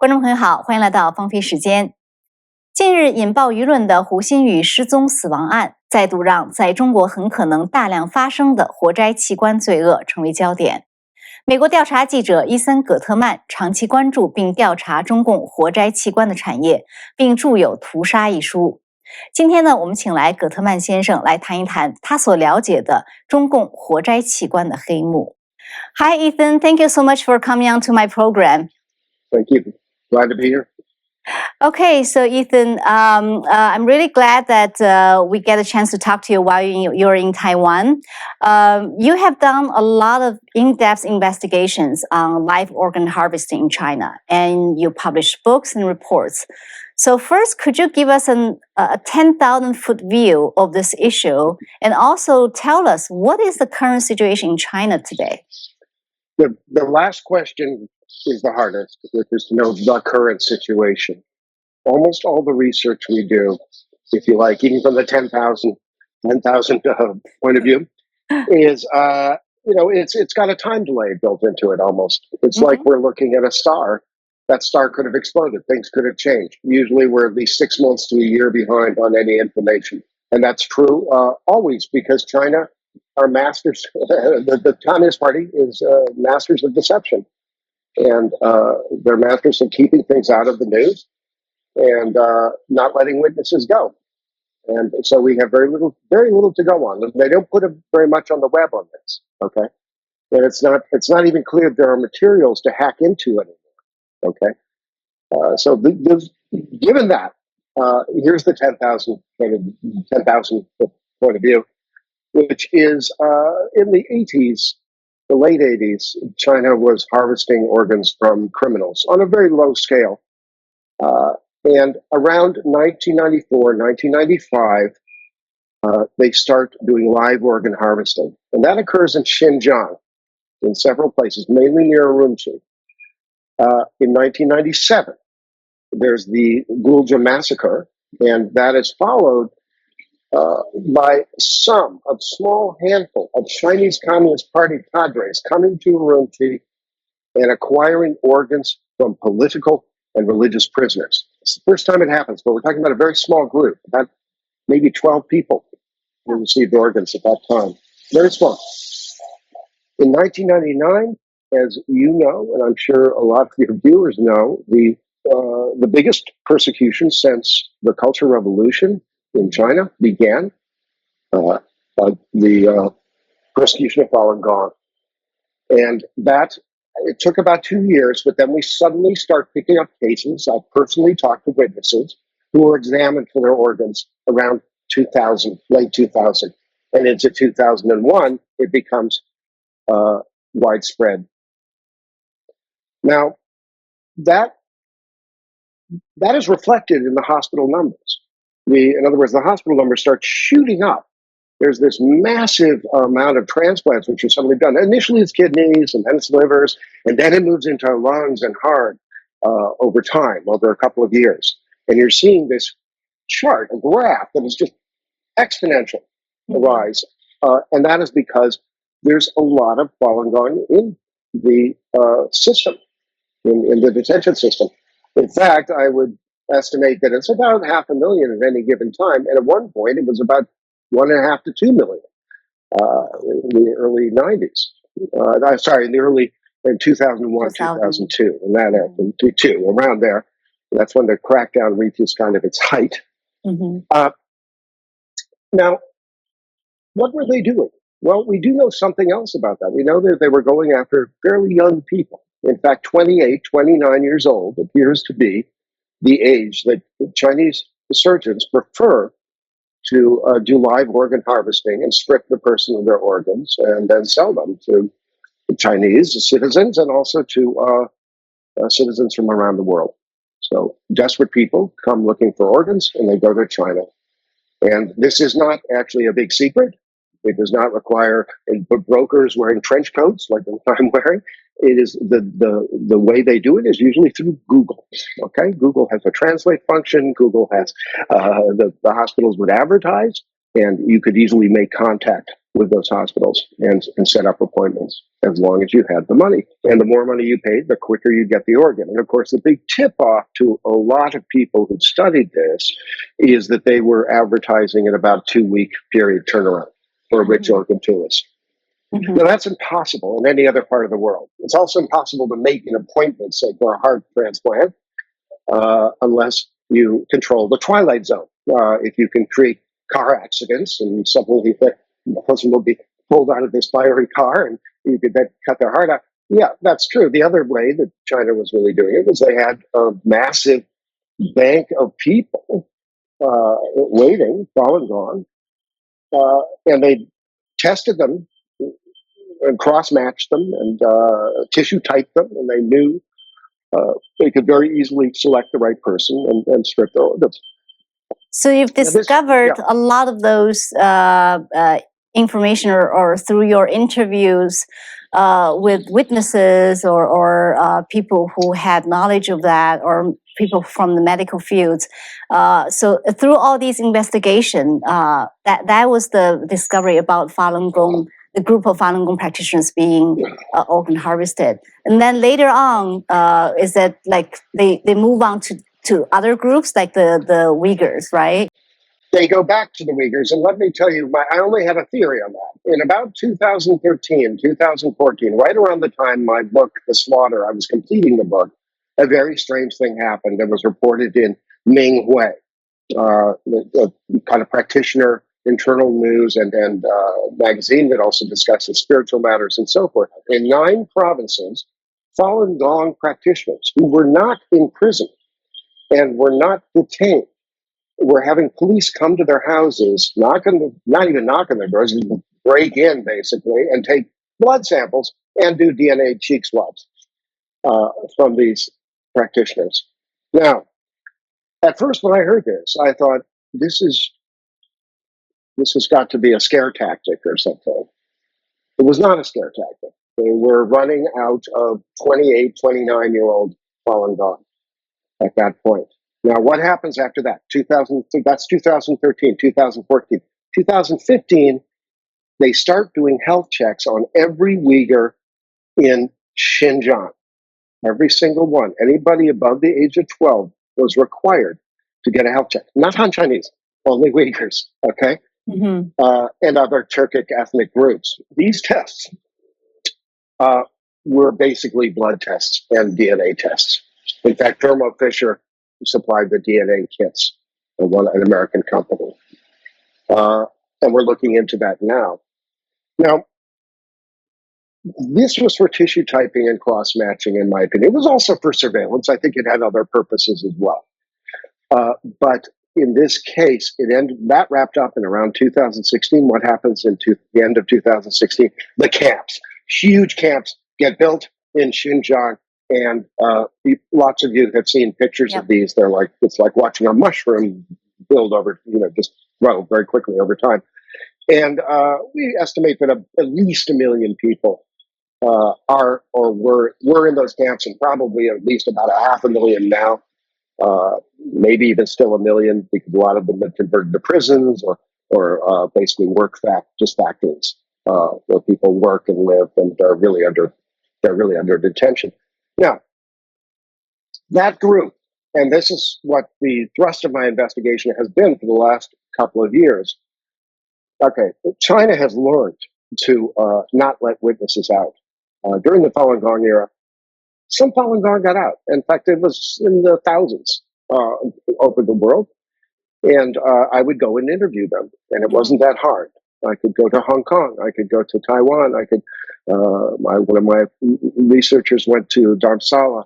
观众朋友好，欢迎来到方菲时间。近日引爆舆论的胡鑫宇失踪死亡案，再度让在中国很可能大量发生的活摘器官罪恶成为焦点。美国调查记者伊森·葛特曼长期关注并调查中共活摘器官的产业，并著有《屠杀》一书。今天呢，我们请来葛特曼先生来谈一谈他所了解的中共活摘器官的黑幕。Hi, Ethan. Thank you so much for coming on to my program. Thank you. Glad to be here. Okay, so Ethan, I'm really glad that we get a chance to talk to you while you're in Taiwan. You have done a lot of in-depth investigations on live organ harvesting in China, and you published books and reports. So first, could you give us a 10,000-foot view of this issue, and also tell us what is the current situation in China today? The last question is the hardest, which is to know the current situation. Almost all the research we do, if you like, even from the 10,000 point of view, is it's got a time delay built into it almost. It's like we're looking at a star. That star could have exploded. Things could have changed. Usually we're at least 6 months to a year behind on any information. And that's true always, because China are masters. The Communist Party is masters of deception. And they're masters of keeping things out of the news and not letting witnesses go. And so we have very little to go on. They don't put very much on the web on this, okay? And it's not even clear there are materials to hack into anymore, okay? So given that, here's the 10,000 point of view, which is in the 80s, the late 80s, China was harvesting organs from criminals on a very low scale. And around 1994, 1995, they start doing live organ harvesting. And that occurs in Xinjiang, in several places, mainly near Urumqi. In 1997, there's the Gulja massacre, and that is followed by a small handful of Chinese Communist Party cadres coming to Urumqi and acquiring organs from political and religious prisoners. It's the first time it happens, but we're talking about a very small group, about maybe 12 people who received organs at that time. Very small. In 1999, as you know, and I'm sure a lot of your viewers know, the biggest persecution since the Cultural Revolution in China began, the persecution of Falun Gong. And it took about 2 years, but then we suddenly start picking up cases. I personally talked to witnesses who were examined for their organs around 2000, late 2000. And into 2001, it becomes widespread. Now, that is reflected in the hospital numbers. In other words, the hospital numbers start shooting up. There's this massive amount of transplants which are suddenly done. Initially, it's kidneys, and then it's livers, and then it moves into lungs and heart over time, over a couple of years. And you're seeing this chart, a graph that is just exponential rise. And that is because there's a lot of Falun Gong in the system, in the detention system. In fact, I would estimate that it's about 500,000 at any given time. And at one point, it was about 1.5 to 2 million in the early 90s. In 2001, 2002, and around there. That's when the crackdown reaches kind of its height. Now, what were they doing? Well, we do know something else about that. We know that they were going after fairly young people. In fact, 28, 29 years old appears to be the age that Chinese surgeons prefer to do live organ harvesting and strip the person of their organs and then sell them to Chinese citizens and also to citizens from around the world. So desperate people come looking for organs and they go to China. And this is not actually a big secret. It does not require brokers wearing trench coats like the one I'm wearing. It is the way they do it is usually through Google. Okay, Google has a translate function. Google has the hospitals would advertise, and you could easily make contact with those hospitals and set up appointments as long as you had the money. And the more money you paid, the quicker you get the organ. And of course, the big tip-off to a lot of people who studied this is that they were advertising at about 2-week period turnaround for a rich organ tourist. Now, that's impossible in any other part of the world. It's also impossible to make an appointment, say, for a heart transplant, unless you control the twilight zone. If you can create car accidents and suddenly the person will be pulled out of this fiery car and you could then cut their heart out. Yeah, that's true. The other way that China was really doing it was they had a massive bank of people waiting, Falun Gong, and they tested them and cross-matched them and tissue typed them, and they knew they could very easily select the right person and strip their organs. So you've discovered a lot of those information or through your interviews with witnesses or people who had knowledge of that or people from the medical fields. So through all these investigations, that was the discovery about Falun Gong, the group of Falun Gong practitioners being organ harvested. And then later on, is that like they move on to other groups like the Uyghurs, right? They go back to the Uyghurs, and let me tell you, I only had a theory on that. In about 2013, 2014, right around the time my book, The Slaughter, I was completing the book, a very strange thing happened that was reported in Ming Hui, the kind of practitioner internal news and magazine that also discusses spiritual matters and so forth. In 9 provinces, Falun Gong practitioners who were not in prison and were not detained were having police come to their houses, not even knock on their doors, break in basically, and take blood samples and do DNA cheek swabs from these practitioners. Now, at first when I heard this, I thought, this has got to be a scare tactic or something. It was not a scare tactic. They were running out of 28, 29-year-old Falun Gong at that point. Now, what happens after that? That's 2013, 2014. 2015, they start doing health checks on every Uyghur in Xinjiang. Every single one. Anybody above the age of 12 was required to get a health check. Not Han Chinese, only Uyghurs, okay? And other Turkic ethnic groups. These tests were basically blood tests and DNA tests. In fact, Thermo Fisher supplied the DNA kits of an American company. And we're looking into that now. Now, this was for tissue typing and cross-matching, in my opinion. It was also for surveillance. I think it had other purposes as well. But in this case, that wrapped up in around 2016. What happens in the end of 2016? The camps. Huge camps get built in Xinjiang. And lots of you have seen pictures of these. It's like watching a mushroom build over, just grow very quickly over time. And we estimate that at least 1 million people are or were in those camps, and probably at least about 500,000 now. Maybe even still 1 million, because a lot of them have converted to prisons or basically just factories where people work and live and are really under detention. Now, that group, and this is what the thrust of my investigation has been for the last couple of years. Okay, China has learned to not let witnesses out. During the Falun Gong era, some Falun Gong got out. In fact, it was in the thousands over the world. And I would go and interview them, and it wasn't that hard. I could go to Hong Kong. I could go to Taiwan. One of my researchers went to Dharamsala,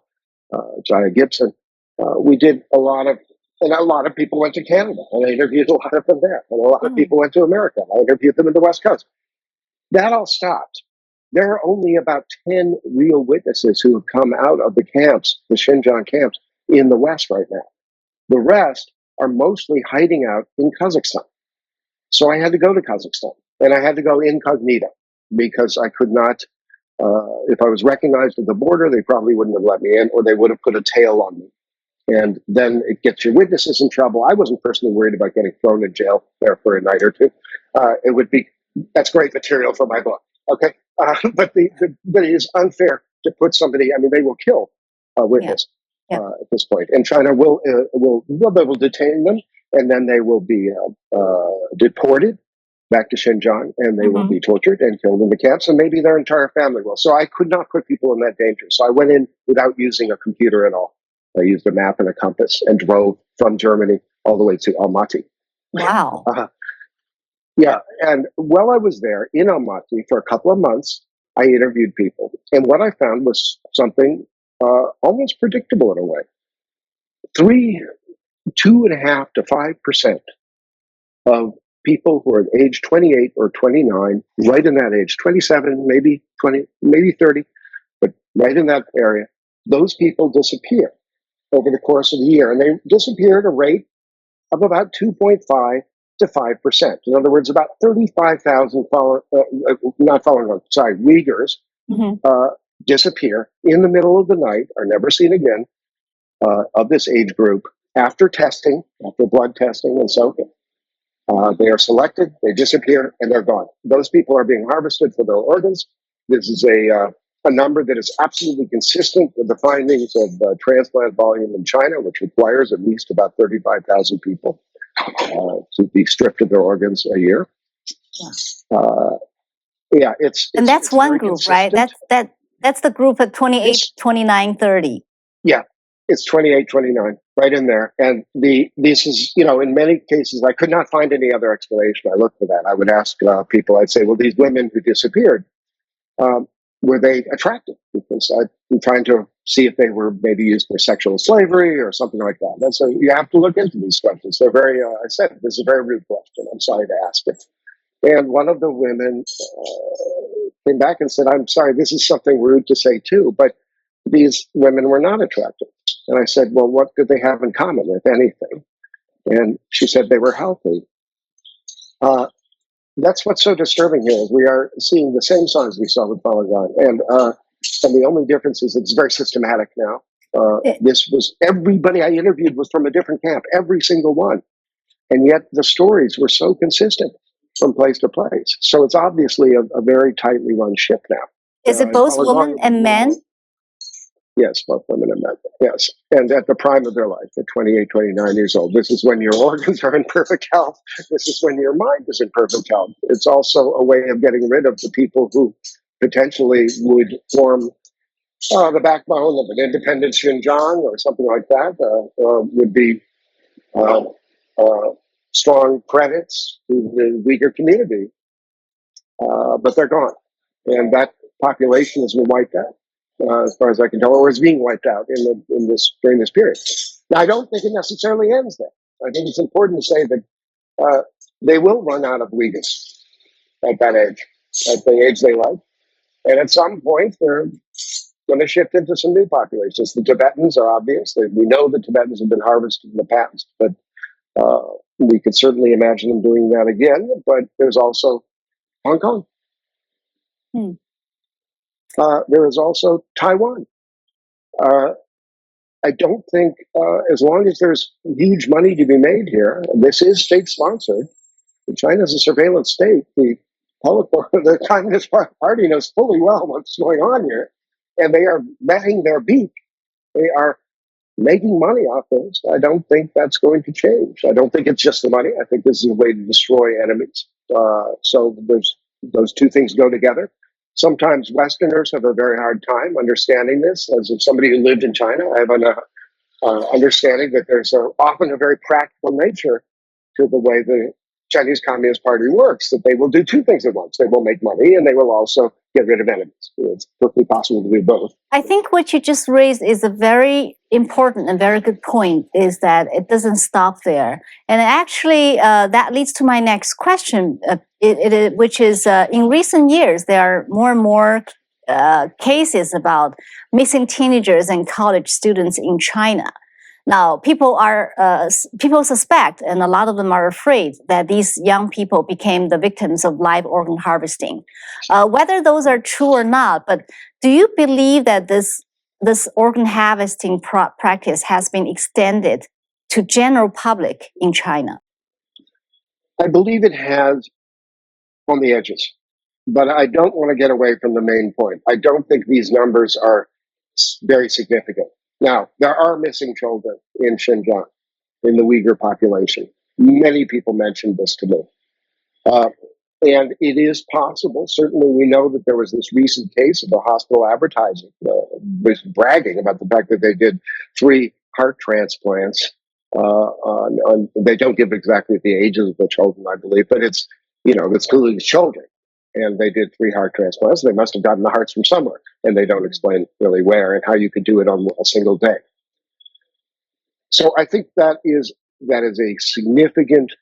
Jaya Gibson. We did a lot of people went to Canada, and I interviewed a lot of them there. And a lot of people went to America. I interviewed them in the West Coast. That all stopped. There are only about 10 real witnesses who have come out of the camps, the Xinjiang camps, in the West right now. The rest are mostly hiding out in Kazakhstan. So I had to go to Kazakhstan, and I had to go incognito because I could not, if I was recognized at the border, they probably wouldn't have let me in, or they would have put a tail on me. And then it gets your witnesses in trouble. I wasn't personally worried about getting thrown in jail there for a night or two. It would be that's great material for my book. Okay, but but it is unfair to put somebody. I mean, they will kill a witness at this point, and China they will detain them, and then they will be deported back to Xinjiang, and they will be tortured and killed in the camps, and maybe their entire family will. So I could not put people in that danger. So I went in without using a computer at all. I used a map and a compass and drove from Germany all the way to Almaty. Wow. Yeah, and while I was there in Almaty for a couple of months, I interviewed people, and what I found was something almost predictable in a way. 2.5% to 5% of people who are age 28 or 29, right in that age, 27, maybe 20, maybe 30, but right in that area, those people disappear over the course of the year, and they disappear at a rate of about 2.5 to 5%. In other words, about 35,000 Uyghurs disappear in the middle of the night, are never seen again, of this age group after testing, after blood testing and so on. They are selected, they disappear, and they're gone. Those people are being harvested for their organs. This is a number that is absolutely consistent with the findings of transplant volume in China, which requires at least about 35,000 people to be stripped of their organs a year. And that's one group, right? That's the group at 28, 29, 30. Yeah, it's 28, 29, right in there. And this is, in many cases, I could not find any other explanation. I looked for that. I would ask people, I'd say, well, these women who disappeared, were they attractive? Because I'm trying to see if they were maybe used for sexual slavery or something like that. And so you have to look into these questions. They're very, I said, this is a very rude question. I'm sorry to ask it. And one of the women came back and said, I'm sorry, this is something rude to say too, but these women were not attractive. And I said, well, what did they have in common, if anything? And she said they were healthy. That's what's so disturbing here is we are seeing the same signs we saw with Falun Gong. And the only difference is it's very systematic now. This was everybody I interviewed was from a different camp, every single one. And yet the stories were so consistent from place to place. So it's obviously a very tightly run ship now. Is it both women and men? Yes, both women and men. Yes. And at the prime of their life, at 28, 29 years old, this is when your organs are in perfect health. This is when your mind is in perfect health. It's also a way of getting rid of the people who potentially would form the backbone of an independent Xinjiang or something like that, would be strong credits to the Uyghur community. But they're gone. And that population has been wiped out. As far as I can tell, or is being wiped out during this period. Now, I don't think it necessarily ends there. I think it's important to say that they will run out of Uyghurs at that age, at the age they like, and at some point they're going to shift into some new populations. The Tibetans are obvious. We know the Tibetans have been harvested in the past, but we could certainly imagine them doing that again. But there's also Hong Kong. There is also Taiwan. I don't think, as long as there's huge money to be made here, this is state-sponsored. China is a surveillance state. The Communist Party knows fully well what's going on here, and they are betting their beak. They are making money off this. I don't think that's going to change. I don't think it's just the money. I think this is a way to destroy enemies. So those two things go together. Sometimes Westerners have a very hard time understanding this. As if somebody who lived in China, I have an understanding that there's often a very practical nature to the way the Chinese Communist Party works, that they will do two things at once. They will make money and they will also get rid of enemies. It's perfectly possible to do both. I think what you just raised is a very important and very good point, is that it doesn't stop there. And actually, that leads to my next question, which is, in recent years, there are more and more cases about missing teenagers and college students in China. Now, people suspect, and a lot of them are afraid, that these young people became the victims of live organ harvesting. Whether those are true or not, but do you believe that this organ harvesting practice has been extended to general public in China? I believe it has on the edges. But I don't want to get away from the main point. I don't think these numbers are very significant. Now, there are missing children in Xinjiang, in the Uyghur population. Many people mentioned this to me. And it is possible. Certainly, we know that there was this recent case of a hospital advertising, was bragging about the fact that they did 3 heart transplants. They don't give exactly the ages of the children, I believe, but it's clearly children. And they did 3 heart transplants. They must have gotten the hearts from somewhere, and they don't explain really where and how you could do it on a single day. So I think that is a significant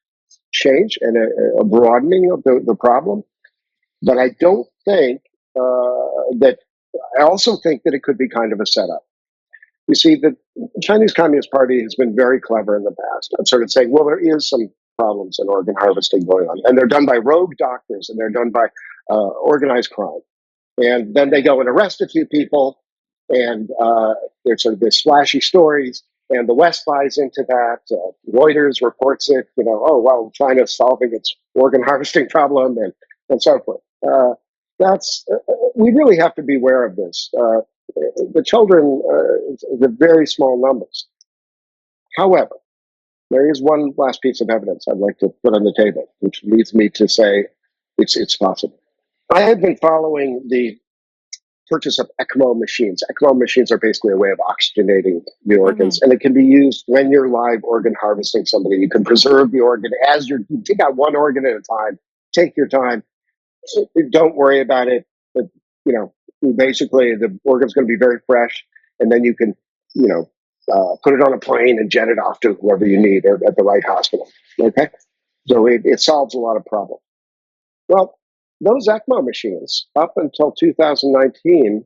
change and a broadening of the problem. But I don't think that. I also think that it could be kind of a setup. You see, the Chinese Communist Party has been very clever in the past at sort of saying, well, there is some problems in organ harvesting going on, and they're done by rogue doctors, and they're done by organized crime. And then they go and arrest a few people, and there's sort of this flashy stories, and the West buys into that. Reuters reports it, oh, well, China's solving its organ harvesting problem, and so forth. We really have to be aware of this. The children, the very small numbers. However, there is one last piece of evidence I'd like to put on the table, which leads me to say it's possible. I have been following the purchase of ECMO machines. ECMO machines are basically a way of oxygenating the organs, and it can be used when you're live organ harvesting somebody. You can preserve the organ as you take out one organ at a time. Take your time. Don't worry about it. But, basically the organ's going to be very fresh, and then you can, put it on a plane and jet it off to whoever you need or at the right hospital. Okay, so it solves a lot of problems. Well, those ECMO machines, up until 2019,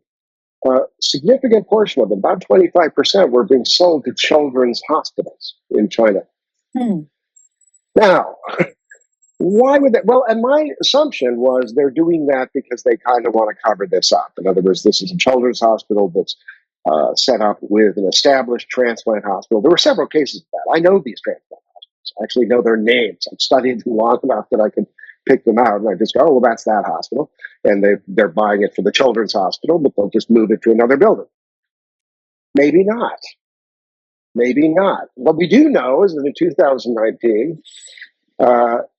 a significant portion of them, about 25%, were being sold to children's hospitals in China. Now, why would that? Well, and my assumption was they're doing that because they kind of want to cover this up. In other words, this is a children's hospital that's set up with an established transplant hospital. There were several cases of that. I know these transplant hospitals. I actually know their names. I've studied them long enough that I can pick them out. And I just go, oh, well, that's that hospital. And they're buying it for the children's hospital, but they'll just move it to another building. Maybe not. Maybe not. What we do know is that in 2019,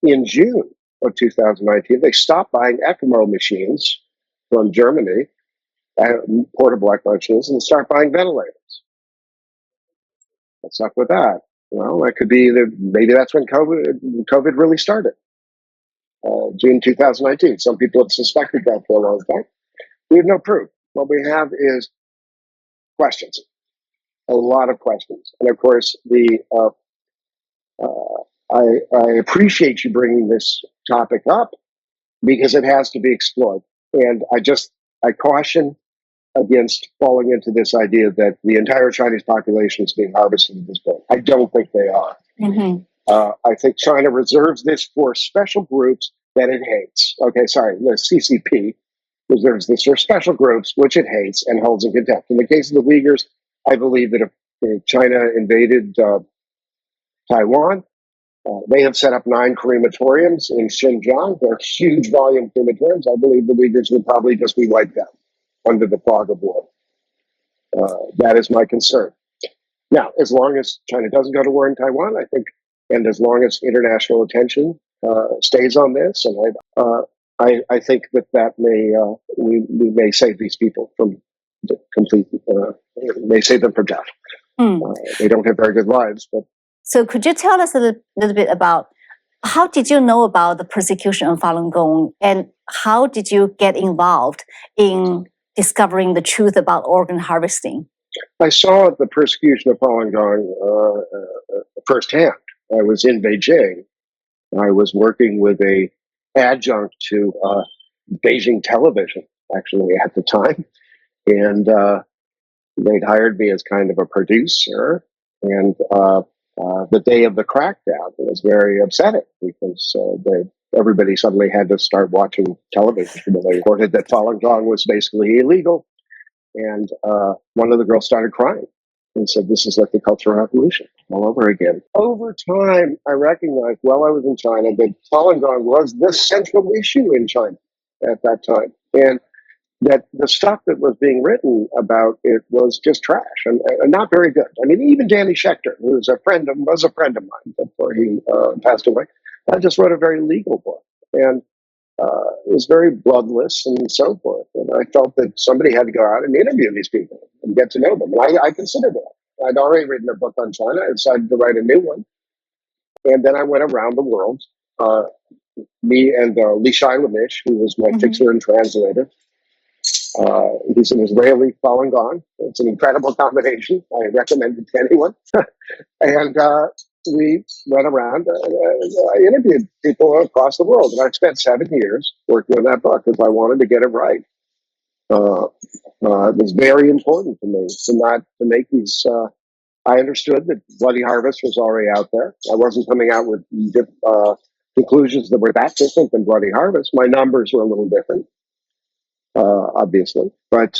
in June of 2019, they stopped buying ECMO machines from Germany, portable ECMO machines, and start buying ventilators. What's up with that? Well, that could be maybe that's when COVID really started. June 2019. Some people have suspected that for a long time. We have no proof. What we have is questions, a lot of questions, and of course, I appreciate you bringing this topic up because it has to be explored. And I caution against falling into this idea that the entire Chinese population is being harvested at this point. I don't think they are. I think China reserves this for special groups that it hates. Okay, sorry, the CCP reserves this for special groups which it hates and holds in contempt. In the case of the Uyghurs, I believe that if China invaded Taiwan, they have set up 9 crematoriums in Xinjiang. They're huge volume crematoriums. I believe the Uyghurs would probably just be wiped out under the fog of war. That is my concern. Now, as long as China doesn't go to war in Taiwan, I think, and as long as international attention stays on this, and I think that we may save these people from complete, may save them from death. They don't have very good lives, but. So could you tell us a little bit about how did you know about the persecution of Falun Gong, and how did you get involved in discovering the truth about organ harvesting? I saw the persecution of Falun Gong firsthand. I was in Beijing. I was working with a adjunct to Beijing television, actually, at the time. And they'd hired me as kind of a producer. And the day of the crackdown, it was very upsetting because everybody suddenly had to start watching television. They reported that Falun Gong was basically illegal. And one of the girls started crying. and said, this is like the Cultural Revolution all over again. Over time, I recognized while I was in China that Falun Gong was the central issue in China at that time. And that the stuff that was being written about it was just trash and not very good. I mean, even Danny Schechter, who was a friend of mine before he passed away, just wrote a very legal book. And it was very bloodless and so forth. And I felt that somebody had to go out and interview these people and get to know them. And I considered that. I'd already written a book on China. I decided to write a new one. And then I went around the world. Me and Lishai Lamish, who was my fixer and translator. He's an Israeli Falun Gong. It's an incredible combination. I recommend it to anyone. And we went around. I interviewed people across the world, and I spent 7 years working on that book because I wanted to get it right. It was very important to me to make these. I understood that Bloody Harvest was already out there. I wasn't coming out with conclusions that were that different than Bloody Harvest. My numbers were a little different. Obviously, but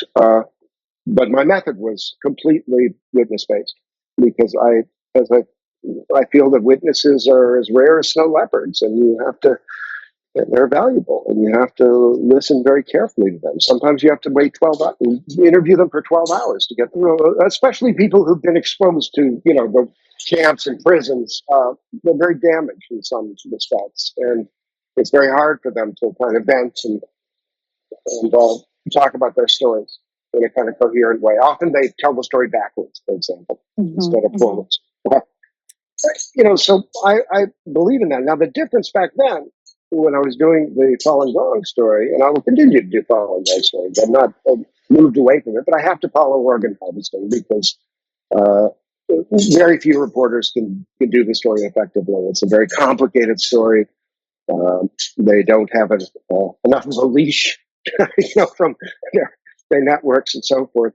my method was completely witness-based because I feel that witnesses are as rare as snow leopards, and they're valuable, and you have to listen very carefully to them. Sometimes you have to wait 12 hours, interview them for 12 hours to get them, especially people who've been exposed to, the camps and prisons. They're very damaged in some respects, and it's very hard for them to kind of vent and talk about their stories in a kind of coherent way. Often they tell the story backwards, for example, instead of forwards. So I believe in that. Now, the difference back then, when I was doing the Falun Gong story, and I will continue to do Falun Gong stories, I'm not moved away from it, but I have to follow organ harvesting because very few reporters can do the story effectively. It's a very complicated story. They don't have enough of a leash from their networks and so forth.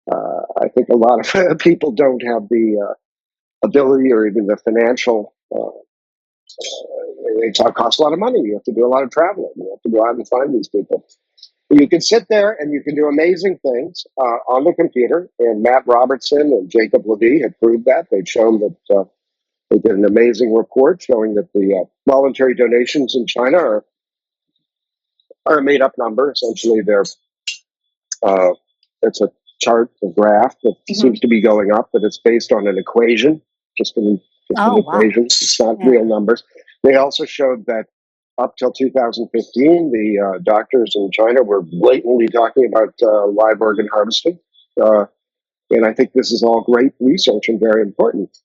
I think a lot of people don't have the ability or even the financial. It costs a lot of money. You have to do a lot of traveling. You have to go out and find these people. You can sit there and you can do amazing things on the computer. And Matt Robertson and Jacob Levy have proved that. They've shown that they did an amazing report showing that the voluntary donations in China are a made-up number. Essentially, it's a chart, a graph that seems to be going up, but it's based on an equation, just an equation. It's not real numbers. They also showed that up till 2015, the doctors in China were blatantly talking about live organ harvesting. And I think this is all great research and very important.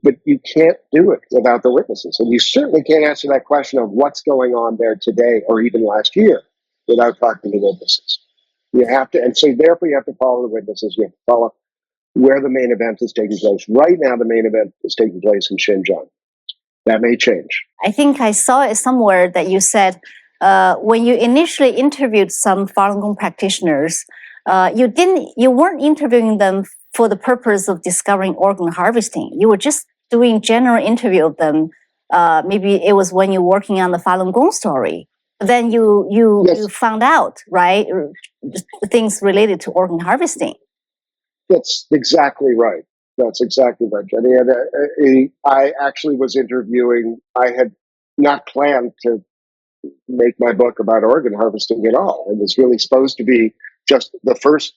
But you can't do it without the witnesses. And you certainly can't answer that question of what's going on there today or even last year without talking to witnesses. You have to, and so therefore you have to follow the witnesses. You have to follow where the main event is taking place. Right now, the main event is taking place in Xinjiang. That may change. I think I saw it somewhere that you said when you initially interviewed some Falun Gong practitioners, you weren't interviewing them for the purpose of discovering organ harvesting. You were just doing general interview of them. Maybe it was when you're working on the Falun Gong story. Then you found out, right, things related to organ harvesting. That's exactly right. That's exactly right, Jenny. And I actually was interviewing. I had not planned to make my book about organ harvesting at all. It was really supposed to be just the first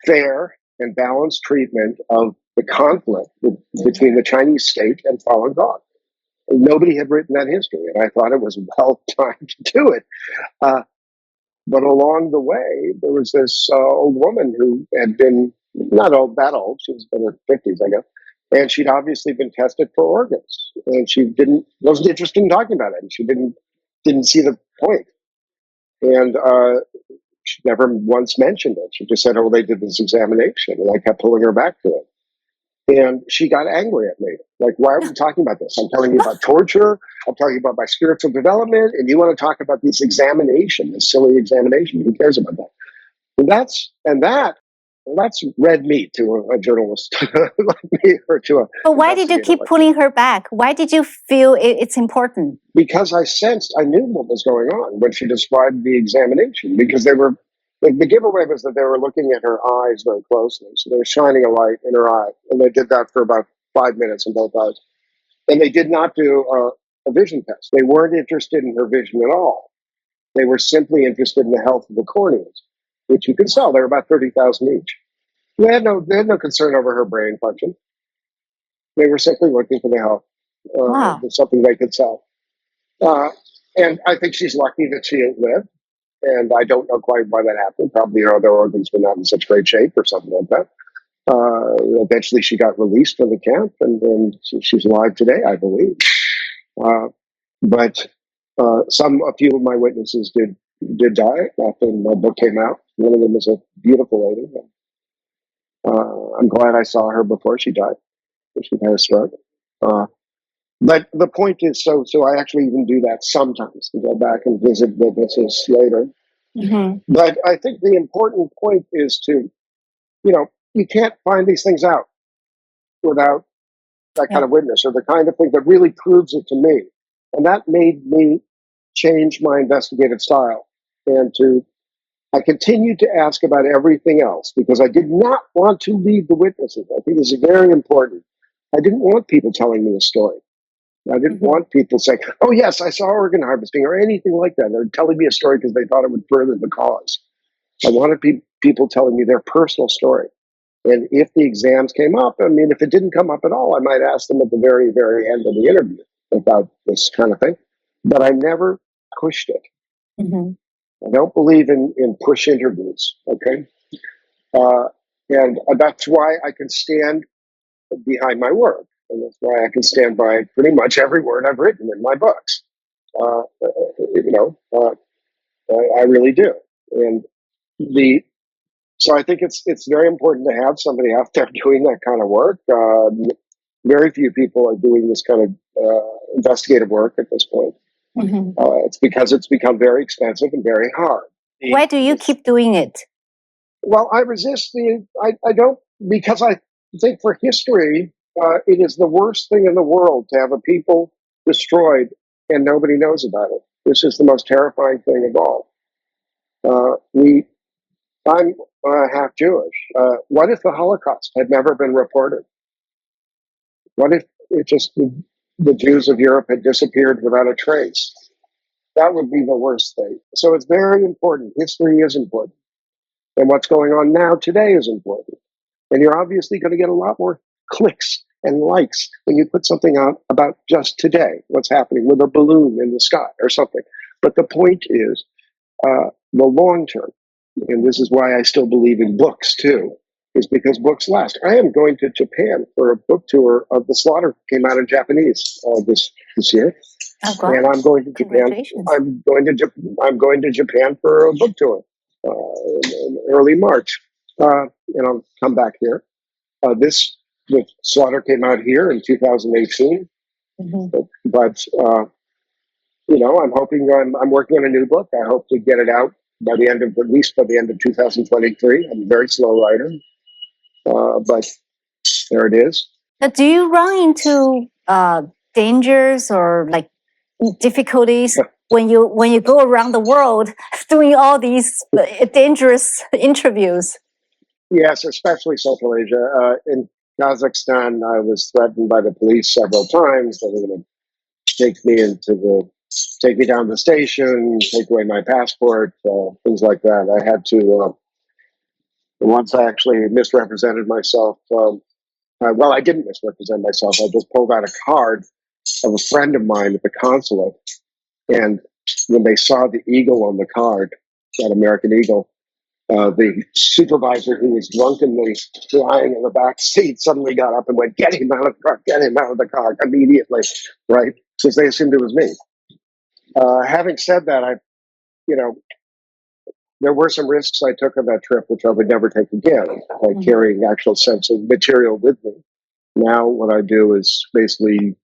fair and balanced treatment of the conflict between the Chinese state and Falun Gong. Nobody had written that history, and I thought it was well timed to do it. But along the way, there was this old woman who had been not that old. She was in her 50s, I guess. And she'd obviously been tested for organs, and she wasn't interested in talking about it. And she didn't see the point. And she never once mentioned it. She just said, "Oh, they did this examination," and I kept pulling her back to it. And she got angry at me. Like, why are we talking about this? I'm telling you about torture. I'm talking about my spiritual development. And you want to talk about this examination, this silly examination. Who cares about that? And that's red meat to a journalist like me or to a. But why did you keep pulling her back? Why did you feel it's important? Because I knew what was going on when she described the examination, because they were The giveaway was that they were looking at her eyes very closely. So they were shining a light in her eye. And they did that for about 5 minutes in both eyes. And they did not do a vision test. They weren't interested in her vision at all. They were simply interested in the health of the corneas, which you can sell. They're about 30,000 each. They had no concern over her brain function. They were simply looking for the health. Wow. Something they could sell. And I think she's lucky that she lived. And I don't know quite why that happened. Probably her other organs were not in such great shape or something like that. Eventually, she got released from the camp, and she's alive today, I believe. But a few of my witnesses did die after my book came out. One of them was a beautiful lady. I'm glad I saw her before she died. She had a stroke. But the point is, so I actually even do that sometimes, to go back and visit witnesses later. Mm-hmm. But I think the important point is you can't find these things out without that kind of witness, or the kind of thing that really proves it to me. And that made me change my investigative style. And I continued to ask about everything else because I did not want to leave the witnesses. I think this is very important. I didn't want people telling me a story. I didn't want people saying, oh, yes, I saw organ harvesting or anything like that. They're telling me a story because they thought it would further the cause. I wanted people telling me their personal story. And if the exams came up, if it didn't come up at all, I might ask them at the very, very end of the interview about this kind of thing. But I never pushed it. Mm-hmm. I don't believe in push interviews, okay? And that's why I can stand behind my work. And that's why I can stand by pretty much every word I've written in my books. I really do. And so I think it's very important to have somebody out there doing that kind of work. Very few people are doing this kind of investigative work at this point. Mm-hmm. It's because it's become very expensive and very hard. Why do you keep doing it? Well, I resist I don't, because I think for history, it is the worst thing in the world to have a people destroyed and nobody knows about it. This is the most terrifying thing of all. I'm half Jewish. What if the Holocaust had never been reported? What if the Jews of Europe had disappeared without a trace? That would be the worst thing. So it's very important. History is important. And what's going on now today is important. And you're obviously going to get a lot more clicks and likes when you put something out about just today, what's happening with a balloon in the sky or something. But the point is the long term. And this is why I still believe in books, too, is because books last. I am going to Japan for a book tour of The Slaughter. Came out in Japanese this year. And I'm going to Japan. I'm going to Japan for a book tour in early March. And I'll come back here. The Slaughter came out here in 2018. Mm-hmm. But I'm hoping I'm working on a new book. I hope to get it out by the end of 2023. I'm a very slow writer, but there it is. Do you run into dangers or like difficulties when you go around the world doing all these dangerous interviews? Yes, especially Central Asia. In Kazakhstan, I was threatened by the police several times. They were going to take me down to the station, take away my passport, things like that. I had to, once I actually misrepresented myself. I didn't misrepresent myself. I just pulled out a card of a friend of mine at the consulate. And when they saw the eagle on the card, that American eagle, the supervisor who was drunkenly lying in the back seat suddenly got up and went, get him out of the car immediately, right? Since they assumed it was me. Having said that, there were some risks I took on that trip, which I would never take again, like carrying actual sensitive material with me. Now what I do is basically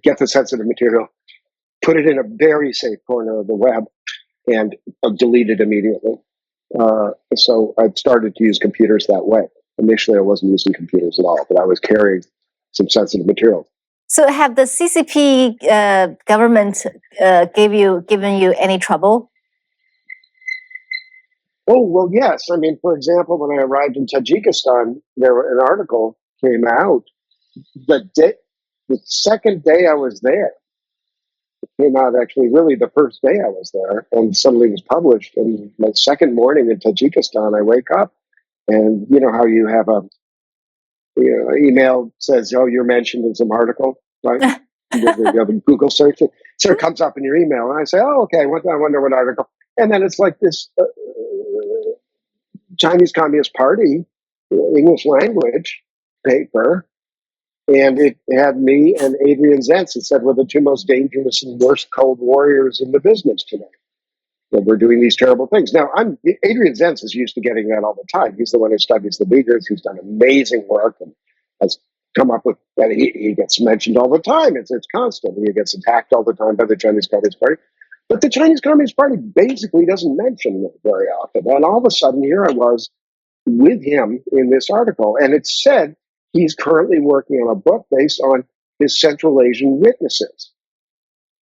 get the sensitive material, put it in a very safe corner of the web, and delete it immediately. So I've started to use computers that way. Initially, I wasn't using computers at all, but I was carrying some sensitive material. So have the CCP government given you any trouble? Oh, well, yes. I mean, for example, when I arrived in Tajikistan, an article came out the second day I was there. It came out actually really the first day I was there, and suddenly it was published. And my second morning in Tajikistan, I wake up, and you know how you have a email says, "Oh, you're mentioned in some article," right? You have a Google search, so it comes up in your email, and I say, "Oh, okay. I wonder what article." And then it's like this Chinese Communist Party English language paper, and it had me and Adrian Zenz. It said we're the two most dangerous and worst Cold Warriors in the business today. That we're doing these terrible things. Now, Adrian Zenz is used to getting that all the time. He's the one who studies the Uyghurs, who's done amazing work and has come up with that. He gets mentioned all the time. It's constant. He gets attacked all the time by the Chinese Communist Party. But the Chinese Communist Party basically doesn't mention it very often. And all of a sudden, here I was with him in this article. And it said he's currently working on a book based on his Central Asian witnesses.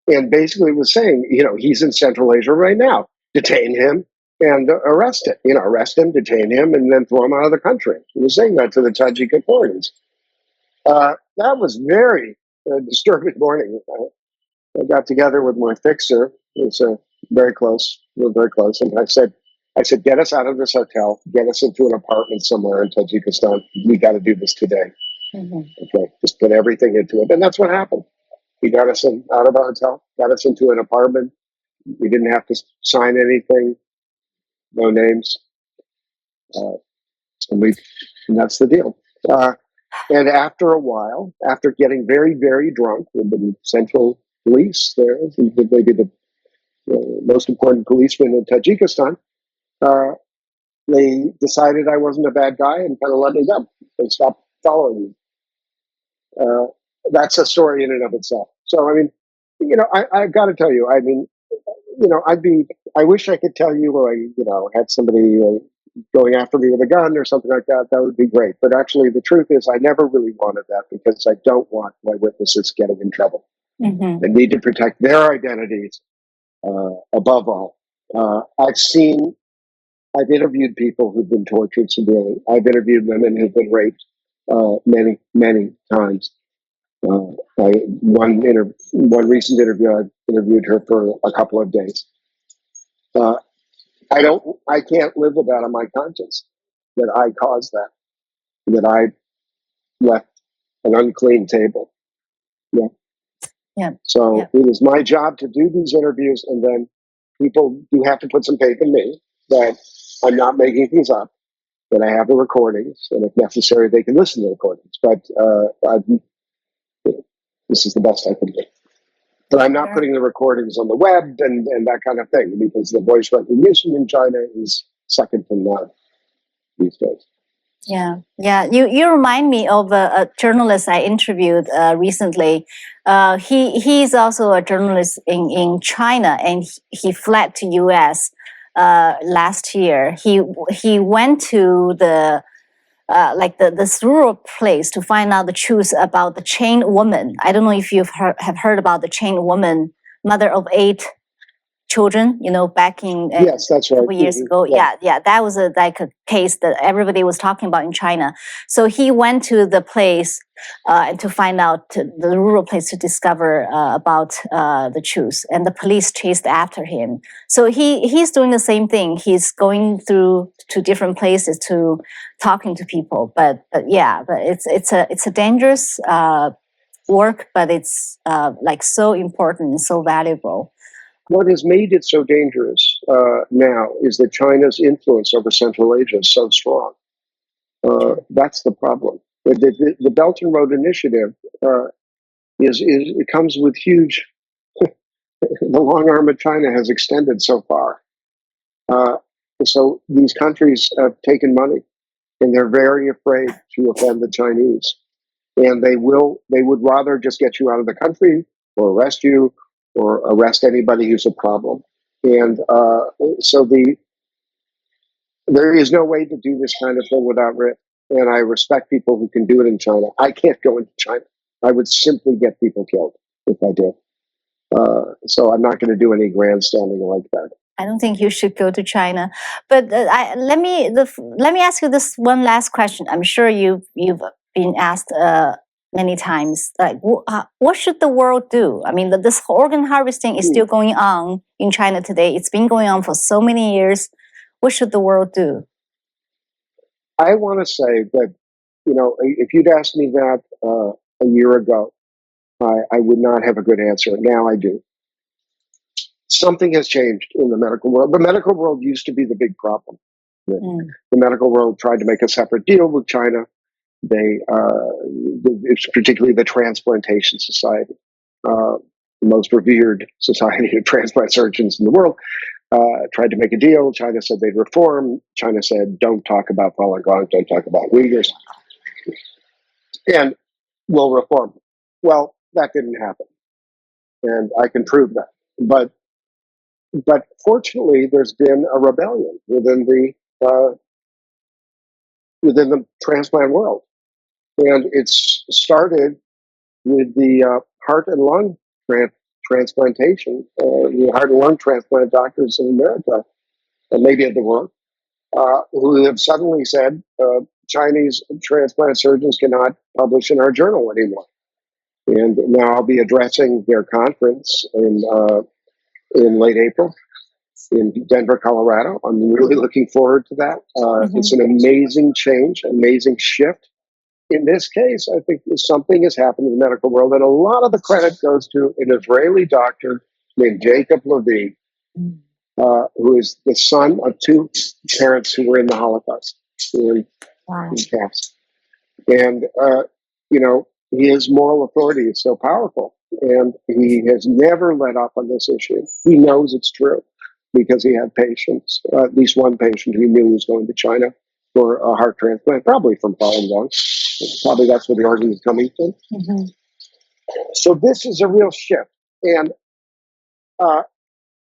And basically was saying, he's in Central Asia right now. Detain him and arrest him, detain him, and then throw him out of the country. He was saying that to the Tajik authorities. That was very disturbing morning. I got together with my fixer. It's very close. We're very close. And I said, get us out of this hotel. Get us into an apartment somewhere in Tajikistan. We got to do this today. Mm-hmm. Okay, just put everything into it. And that's what happened. He got us out of the hotel, got us into an apartment. We didn't have to sign anything, no names. And that's the deal. And after a while, after getting very, very drunk with the Central Police there, maybe the most important policeman in Tajikistan, they decided I wasn't a bad guy and kind of let me go. They stopped following me. That's a story in and of itself. So, I mean, I've got to tell you, I mean, I wish I could tell you, I had somebody going after me with a gun or something like that. That would be great. But actually, the truth is, I never really wanted that because I don't want my witnesses getting in trouble. Mm-hmm. I need to protect their identities above all. I've interviewed people who've been tortured severely. I've interviewed women who've been raped many, many times. One recent interview, I interviewed her for a couple of days. I can't live with that on my conscience, that I caused that I left an unclean table. Yeah. Yeah. So It was my job to do these interviews, and then people do have to put some faith in me that I'm not making things up, that I have the recordings, and if necessary, they can listen to the recordings. But this is the best I can do. But I'm not putting the recordings on the web and that kind of thing, because the voice recognition in China is second to none these days. Yeah. You remind me of a journalist I interviewed recently. He's also a journalist in China, and he fled to U.S. Last year. He went to this rural place to find out the truth about the chained woman. I don't know if you have heard about the chained woman, mother of 8 children, back in yes, that's right. a couple years ago. Yeah, that was a case that everybody was talking about in China. So he went to the place and to find out the rural place to discover about the truth, and the police chased after him. So he's doing the same thing. He's going through to different places to talking to people. But it's a dangerous work, but it's so important and so valuable. What has made it so dangerous now is that China's influence over Central Asia is so strong. That's the problem. The Belt and Road Initiative it comes with huge. The long arm of China has extended so far. So these countries have taken money, and they're very afraid to offend the Chinese, and they would rather just get you out of the country or arrest you, or arrest anybody who's a problem. And so there is no way to do this kind of thing without risk. And I respect people who can do it in China. I can't go into China. I would simply get people killed if I did. So I'm not going to do any grandstanding like that. I don't think you should go to China. But let me ask you this one last question. I'm sure you've been asked many times. Like, what should the world do? I mean, this organ harvesting is still going on in China today. It's been going on for so many years. What should the world do? I want to say that, if you'd asked me that a year ago, I would not have a good answer. Now I do. Something has changed in the medical world. The medical world used to be the big problem. The medical world tried to make a separate deal with China. It's particularly the Transplantation Society, the most revered society of transplant surgeons in the world, tried to make a deal. China said they'd reform. China said, don't talk about Falun Gong, don't talk about Uyghurs, and we'll reform. Well, that didn't happen, and I can prove that. But fortunately, there's been a rebellion within the transplant world, and it's started with the heart and lung transplantation. The heart and lung transplant doctors in America, and maybe of the world, who have suddenly said Chinese transplant surgeons cannot publish in our journal anymore. And now I'll be addressing their conference in late April in Denver, Colorado. I'm really looking forward to that. It's an amazing change, amazing shift. In this case, I think something has happened in the medical world, and a lot of the credit goes to an Israeli doctor named Jacob Levy, who is the son of two parents who were in the Holocaust, in camps. And, his moral authority is so powerful, and he has never let up on this issue. He knows it's true because he had patients, at least one patient who he knew was going to China for a heart transplant, probably from Falun Gong. Probably that's where the organ is coming from. So this is a real shift. And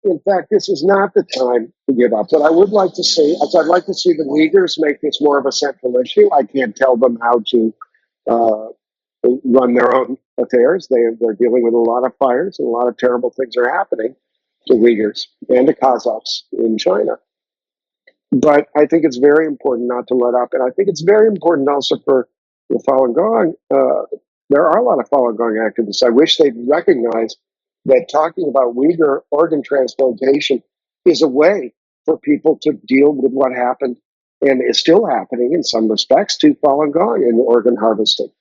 in fact, this is not the time to give up. But I would like to see, I'd like to see the Uyghurs make this more of a central issue. I can't tell them how to run their own affairs. They're dealing with a lot of fires, and a lot of terrible things are happening to Uyghurs and to Kazakhs in China. But I think it's very important not to let up. And I think it's very important also for the Falun Gong. There are a lot of Falun Gong activists. I wish they'd recognize that talking about Uyghur organ transplantation is a way for people to deal with what happened and is still happening in some respects to Falun Gong in organ harvesting.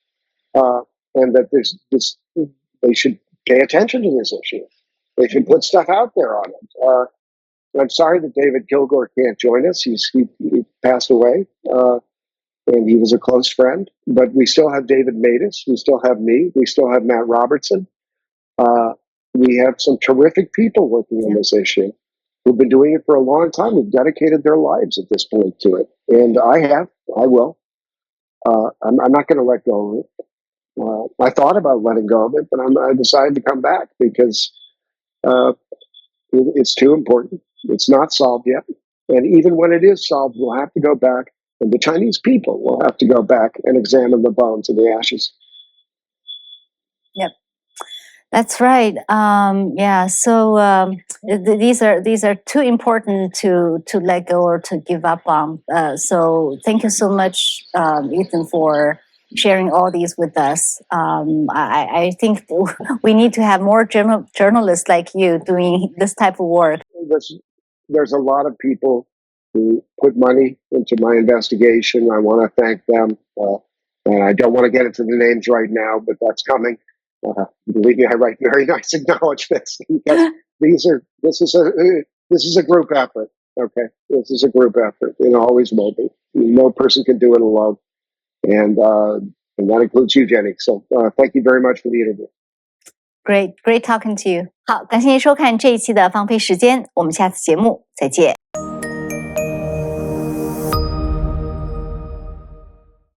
And that they should pay attention to this issue. They should put stuff out there on it. I'm sorry that David Kilgore can't join us. He passed away, and he was a close friend. But we still have David Matus. We still have me. We still have Matt Robertson. We have some terrific people working on this issue who've been doing it for a long time, who've dedicated their lives at this point to it. And I will. I'm not going to let go of it. I thought about letting go of it, but I decided to come back because it's too important. It's not solved yet. And even when it is solved, we'll have to go back, and the Chinese people will have to go back and examine the bones and the ashes. Yep. That's right. So these are too important to let go or to give up on. So thank you so much, Ethan, for sharing all these with us. I think we need to have more journalists like you doing this type of work. There's a lot of people who put money into my investigation. I want to thank them. And I don't want to get into the names right now, but that's coming. Believe me, I write very nice acknowledgments because this is a group effort. Okay, this is a group effort. It always will be. No person can do it alone, and that includes you, Jenny. So thank you very much for the interview. Great talking to you. 好，感谢您收看这一期的放飞时间，我们下次节目再见。